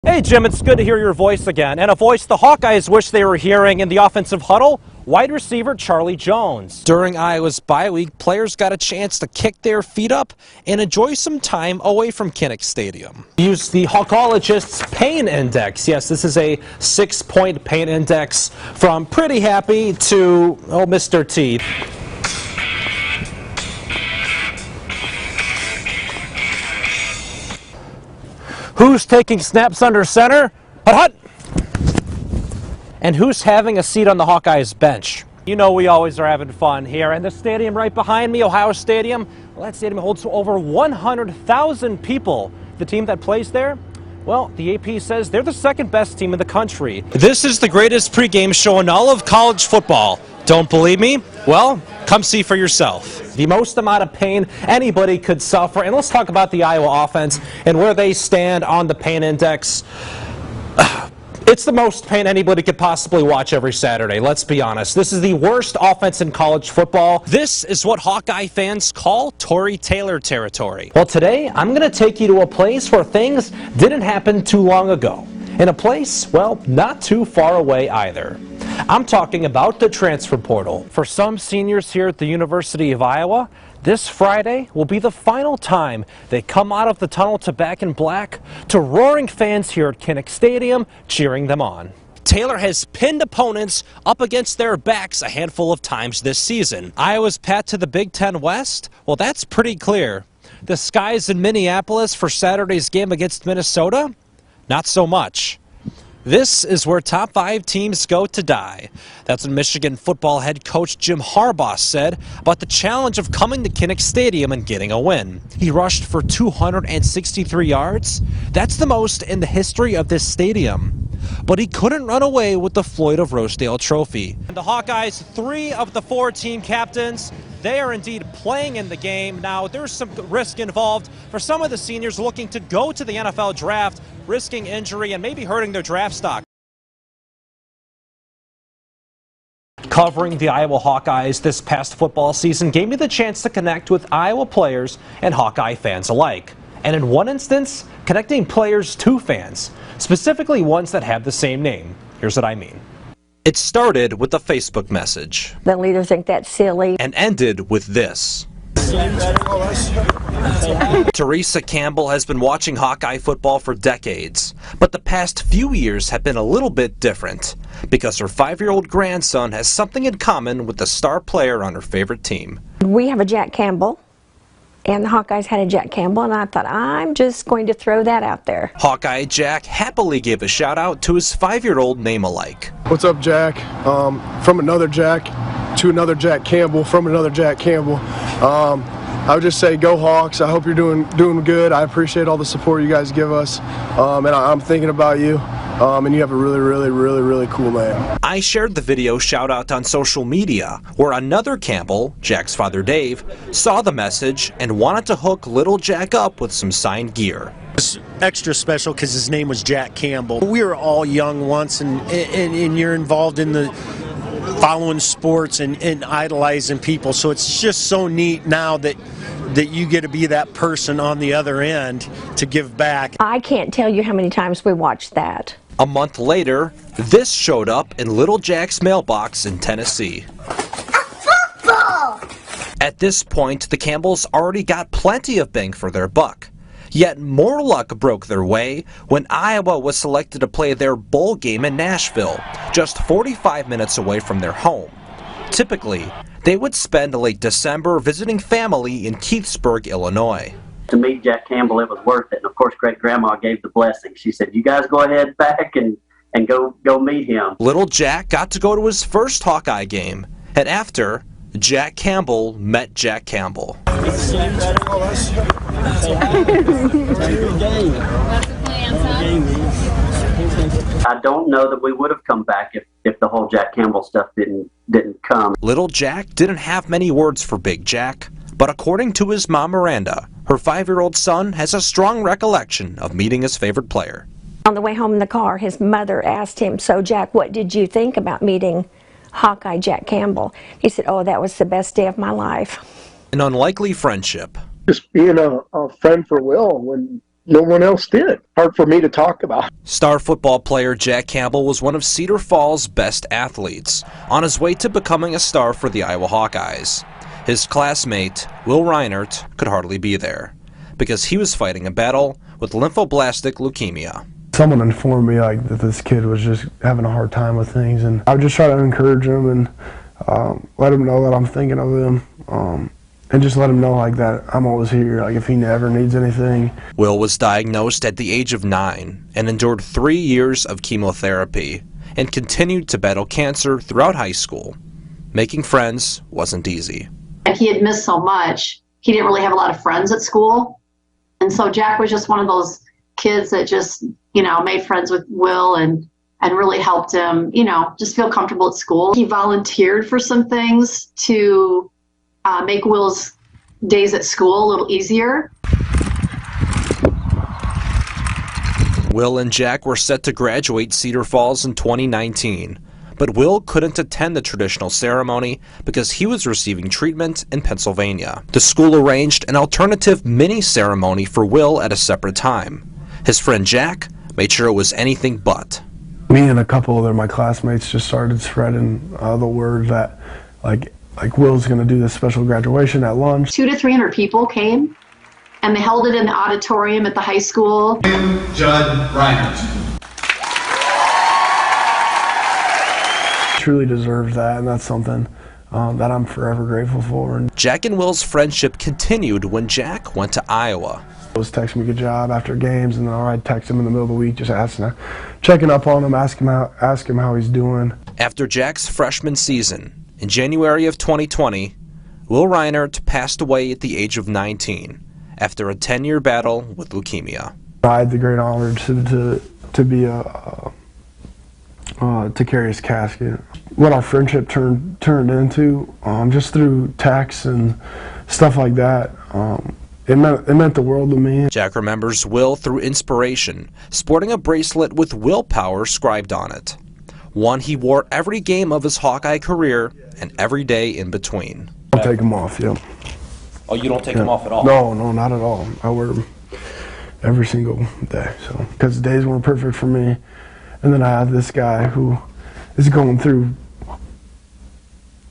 Hey Jim, it's good to hear your voice again, and a voice the Hawkeyes wish they were hearing in the offensive huddle, wide receiver Charlie Jones. During Iowa's bye week, players got a chance to kick their feet up and enjoy some time away from Kinnick Stadium. Use the Hawkologist's pain index. Yes, this is a 6-point pain index from pretty happy to, oh, Mr. T. Who's taking snaps under center? Hut, hut. And who's having a seat on the Hawkeyes bench? You know we always are having fun here. And the stadium right behind me, Ohio Stadium, well, that stadium holds over 100,000 people. The team that plays there, well, the AP says they're the second best team in the country. This is the greatest pregame show in all of college football. Don't believe me? Well, come see for yourself. The most amount of pain anybody could suffer. And let's talk about the Iowa offense and where they stand on the pain index. It's the most pain anybody could possibly watch every Saturday, let's be honest. This is the worst offense in college football. This is what Hawkeye fans call Tory Taylor territory. Well, today I'm going to take you to a place where things didn't happen too long ago. In a place, well, not too far away either. I'm talking about the transfer portal. For some seniors here at the University of Iowa, this Friday will be the final time they come out of the tunnel to Back in Black to roaring fans here at Kinnick Stadium cheering them on. Taylor has pinned opponents up against their backs a handful of times this season. Iowa's path to the Big Ten West? Well, that's pretty clear. The skies in Minneapolis for Saturday's game against Minnesota? Not so much. This is where top 5 teams go to die. That's what Michigan football head coach Jim Harbaugh said about the challenge of coming to Kinnick Stadium and getting a win. He rushed for 263 yards. That's the most in the history of this stadium. But he couldn't run away with the Floyd of Rosedale trophy. And the Hawkeyes, 3 of the 4 team captains, they are indeed playing in the game. Now, there's some risk involved for some of the seniors looking to go to the NFL draft, risking injury and maybe hurting their draft stock. Covering the Iowa Hawkeyes this past football season gave me the chance to connect with Iowa players and Hawkeye fans alike. And in one instance, connecting players to fans, specifically ones that have the same name. Here's what I mean. It started with a Facebook message. The leaders think that's silly. And ended with this. Teresa Campbell has been watching Hawkeye football for decades, but the past few years have been a little bit different because her 5-year-old grandson has something in common with the star player on her favorite team. We have a Jack Campbell, and the Hawkeyes had a Jack Campbell, and I thought, I'm just going to throw that out there. Hawkeye Jack happily gave a shout out to his 5-year-old name-alike. What's up, Jack? From another Jack to another Jack Campbell, from another Jack Campbell. I would just say go Hawks. I hope you're doing good. I appreciate all the support you guys give us, and I'm thinking about you. And you have a really cool name. I shared the video shout out on social media where another Campbell, Jack's father Dave, saw the message and wanted to hook little Jack up with some signed gear. It's extra special because his name was Jack Campbell. We were all young once, and you're involved in the following sports and idolizing people, so it's just so neat now that you get to be that person on the other end to give back. I can't tell you how many times we watched that. A month later, this showed up in little Jack's mailbox in Tennessee. Football! At this point, the Campbells already got plenty of bang for their buck. Yet more luck broke their way when Iowa was selected to play their bowl game in Nashville, just 45 minutes away from their home. Typically, they would spend late December visiting family in Keithsburg, Illinois. To meet Jack Campbell, it was worth it. And of course, great-grandma gave the blessing. She said, you guys go ahead back and go meet him. Little Jack got to go to his first Hawkeye game. And after, Jack Campbell met Jack Campbell. I don't know that we would have come back if the whole Jack Campbell stuff didn't come. Little Jack didn't have many words for Big Jack, but according to his mom Miranda, her 5-year-old son has a strong recollection of meeting his favorite player. On the way home in the car, his mother asked him, so Jack, what did you think about meeting Hawkeye Jack Campbell? He said, oh, that was the best day of my life. An unlikely friendship. Just being a friend for Will when no one else did. Hard for me to talk about. Star football player Jack Campbell was one of Cedar Falls' best athletes, on his way to becoming a star for the Iowa Hawkeyes. His classmate, Will Reinert, could hardly be there, because he was fighting a battle with lymphoblastic leukemia. Someone informed me like that this kid was just having a hard time with things, and I would just try to encourage him and let him know that I'm thinking of him, and just let him know like that I'm always here, like if he ever needs anything. Will was diagnosed at the age of 9 and endured 3 years of chemotherapy and continued to battle cancer throughout high school. Making friends wasn't easy. He had missed so much, he didn't really have a lot of friends at school. And so Jack was just one of those kids that just, made friends with Will and really helped him, just feel comfortable at school. He volunteered for some things to make Will's days at school a little easier. Will and Jack were set to graduate Cedar Falls in 2019, but Will couldn't attend the traditional ceremony because he was receiving treatment in Pennsylvania. The school arranged an alternative mini-ceremony for Will at a separate time. His friend Jack made sure it was anything but. Me and a couple of my classmates just started spreading the word that like Will's going to do this special graduation at lunch. 200 to 300 people came, and they held it in the auditorium at the high school. Judd Reinert. Truly deserves that, and that's something that I'm forever grateful for. Jack and Will's friendship continued when Jack went to Iowa. He was texting me good job after games, and then I'd text him in the middle of the week just checking up on him, ask him how he's doing. After Jack's freshman season, in January of 2020, Will Reinert passed away at the age of 19 after a 10-year battle with leukemia. I had the great honor to be to carry his casket. What our friendship turned into, just through texts and stuff like that, it meant the world to me. Jack remembers Will through inspiration, sporting a bracelet with willpower scribed on it. One he wore every game of his Hawkeye career and every day in between. I'll take them off, yeah. Oh, you don't take them off at all? No, not at all. I wear them every single day, so because the days weren't perfect for me. And then I have this guy who is going through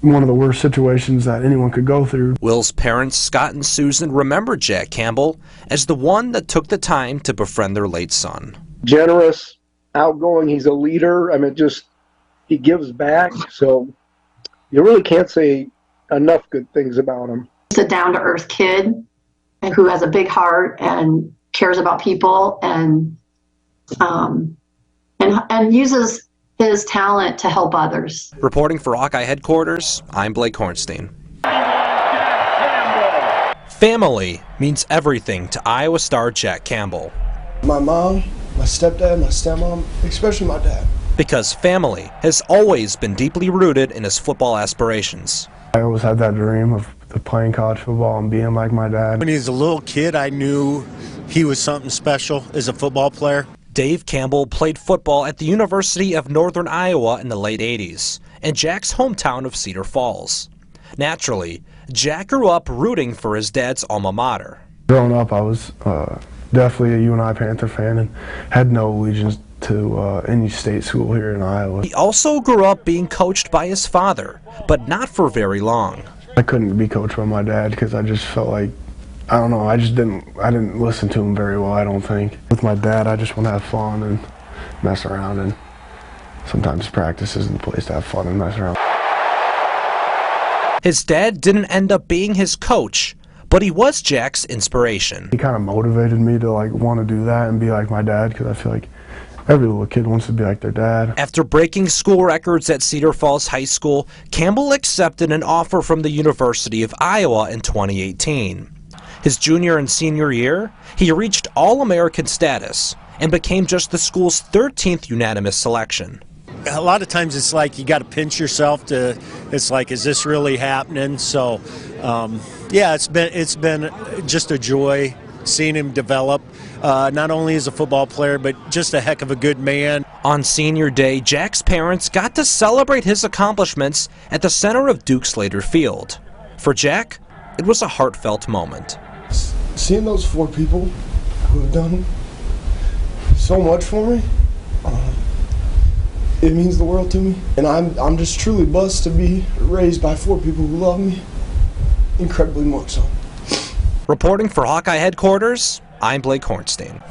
one of the worst situations that anyone could go through. Will's parents, Scott and Susan, remember Jack Campbell as the one that took the time to befriend their late son. Generous, outgoing, he's a leader. I mean, he gives back, so you really can't say enough good things about him. He's a down-to-earth kid who has a big heart and cares about people and uses his talent to help others. Reporting for Hawkeye headquarters, I'm Blake Hornstein. Family means everything to Iowa star Jack Campbell. My mom, my stepdad, my stepmom, especially my dad. Because family has always been deeply rooted in his football aspirations. I always had that dream of playing college football and being like my dad. When he was a little kid, I knew he was something special as a football player. Dave Campbell played football at the University of Northern Iowa in the late 80s, in Jack's hometown of Cedar Falls. Naturally, Jack grew up rooting for his dad's alma mater. Growing up, I was definitely a UNI Panther fan and had no allegiance to any state school here in Iowa. He also grew up being coached by his father, but not for very long. I couldn't be coached by my dad because I just felt like, I don't know, I didn't listen to him very well, I don't think. With my dad, I just want to have fun and mess around, and sometimes practice isn't the place to have fun and mess around. His dad didn't end up being his coach, but he was Jack's inspiration. He kind of motivated me to want to do that and be like my dad, because I feel like every little kid wants to be like their dad. After breaking school records at Cedar Falls High School, Campbell accepted an offer from the University of Iowa in 2018. His junior and senior year, he reached All-American status and became just the school's 13th unanimous selection. A lot of times it's like you got to pinch yourself it's like, is this really happening? So, yeah, it's been just a joy seeing him develop, not only as a football player, but just a heck of a good man. On senior day, Jack's parents got to celebrate his accomplishments at the center of Duke Slater Field. For Jack, it was a heartfelt moment. Seeing those 4 people who have done so much for me. It means the world to me, and I'm just truly blessed to be raised by 4 people who love me incredibly much so. Reporting for Hawkeye headquarters, I'm Blake Hornstein.